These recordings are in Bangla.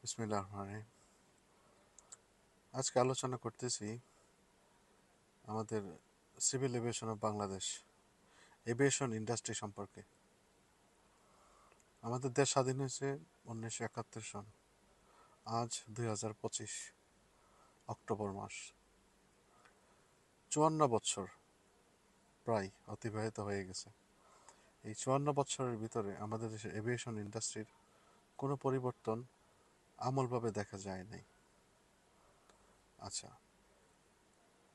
বিসমিল্লাহির রহমানির রহিম। আজকে আলোচনা করতেছি আমাদের civil aviation of Bangladesh, aviation industry সম্পর্কে। আমাদের দেশ স্বাধীন হয়েছে 1971 সন। আজ 2025 অক্টোবর মাস। 54 বছর প্রায় অতিবাহিত হয়ে গেছে। এই 54 বছরের ভিতরে আমাদের দেশের এভিয়েশন ইন্ডাস্ট্রির কোনো পরিবর্তন আমূলভাবে দেখা যায় নাই। আচ্ছা,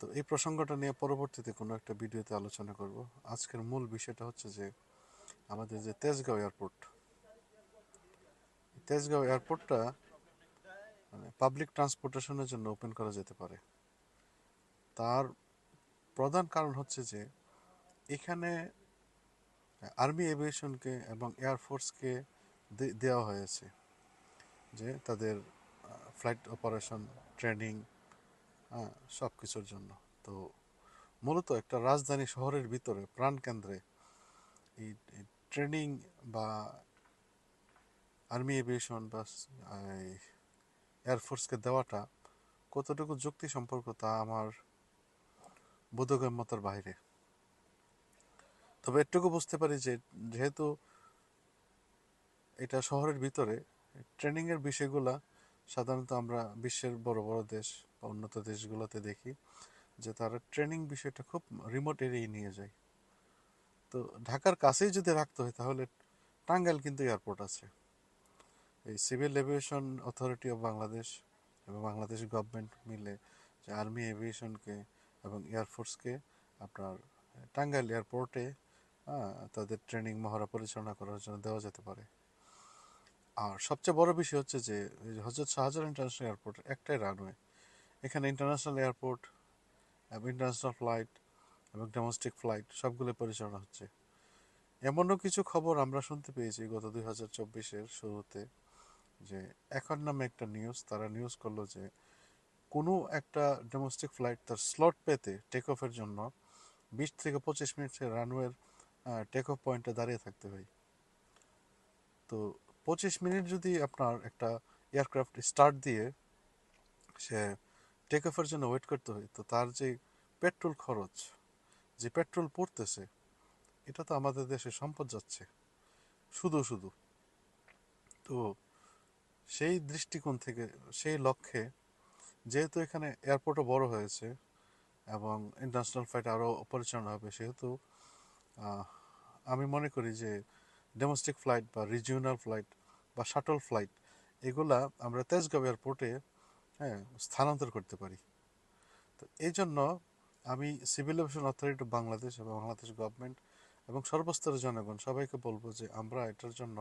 তো এই প্রসঙ্গটা নিয়ে পরবর্তীতে কোনো একটা ভিডিওতে আলোচনা করব। আজকের মূল বিষয়টা হচ্ছে যে আমাদের যে তেজগাঁও এয়ারপোর্টটা মানে পাবলিক ট্রান্সপোর্টেশনের জন্য ওপেন করা যেতে পারে। তার প্রধান কারণ হচ্ছে যে এখানে আর্মি এভিয়েশনকে এবং এয়ারফোর্সকে দেওয়া হয়েছে যে তাদের ফ্লাইট অপারেশন ট্রেনিং, সব কিছুর জন্য। তো মূলত একটা রাজধানী শহরের ভিতরে প্রাণকেন্দ্রে এই ট্রেনিং বা আর্মি এভিয়েশন বা এয়ারফোর্সকে দেওয়াটা কতটুকু যুক্তি সম্পর্ক তা আমার বোধগম্যতার বাইরে। তবে এটুকু বুঝতে পারি যে যেহেতু এটা শহরের ভিতরে, ট্রেনিংয়ের বিষয়গুলা সাধারণত আমরা বিশ্বের বড় বড় দেশ বা উন্নত দেশগুলোতে দেখি যে তারা ট্রেনিং বিষয়টা খুব রিমোট এরিয়ায় নিয়ে যায়। তো ঢাকার কাছেই যদি রাখতে হয় তাহলে টাঙ্গাইল কিন্তু এয়ারপোর্ট আছে। এই civil aviation authority of Bangladesh এবং বাংলাদেশ গভর্নমেন্ট মিলে যে আর্মি এভিয়েশনকে এবং এয়ারফোর্সকে আপনার টাঙ্গাইল এয়ারপোর্টে তাদের ট্রেনিং মহড়া পরিচালনা করার জন্য দেওয়া যেতে পারে। আর সবচেয়ে বড় বিষয় হচ্ছে যে হজরত শাহজালাল ইন্টারন্যাশনাল এয়ারপোর্ট একটাই রানওয়ে। এখানে ইন্টারন্যাশনাল এয়ারপোর্ট এবং ইন্টারন্যাশনাল ফ্লাইট এবং ডোমেস্টিক ফ্লাইট সবগুলো পরিচালনা হচ্ছে। এমনও কিছু খবর আমরা শুনতে পেয়েছি গত 2024-এর শুরুতে যে এখন নামে একটা তারা নিউজ করলো যে কোনো একটা ডোমেস্টিক ফ্লাইট তার স্লট পেতে টেক অফের জন্য 20 থেকে 25 মিনিট রানওয়ের টেক অফ পয়েন্টে দাঁড়িয়ে থাকতে হয়। তো 25 মিনিট যদি আপনার একটা এয়ারক্রাফট স্টার্ট দিয়ে সে টেক অফের জন্য ওয়েট করতে হয়, তো তার যে পেট্রোল খরচ, যে পেট্রোল পড়তেছে, এটা তো আমাদের দেশে সম্পদ যাচ্ছে শুধু শুধু। তো সেই দৃষ্টিকোণ থেকে, সেই লক্ষ্যে, যেহেতু এখানে এয়ারপোর্টও বড় হয়েছে এবং ইন্টারন্যাশনাল ফ্লাইট আরও পরিচালনা হবে, সেহেতু আমি মনে করি যে ডোমেস্টিক ফ্লাইট বা রিজিওনাল ফ্লাইট বা শাটল ফ্লাইট এগুলা আমরা তেজগাঁও এয়ারপোর্টে স্থানান্তর করতে পারি। তো এই জন্য আমি civil aviation authority of Bangladesh এবং বাংলাদেশ গভর্নমেন্ট এবং সর্বস্তরের জনগণ সবাইকে বলবো যে আমরা এটার জন্য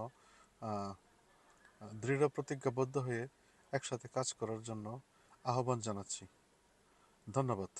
দৃঢ় প্রতিজ্ঞাবদ্ধ হয়ে একসাথে কাজ করার জন্য আহ্বান জানাচ্ছি। ধন্যবাদ।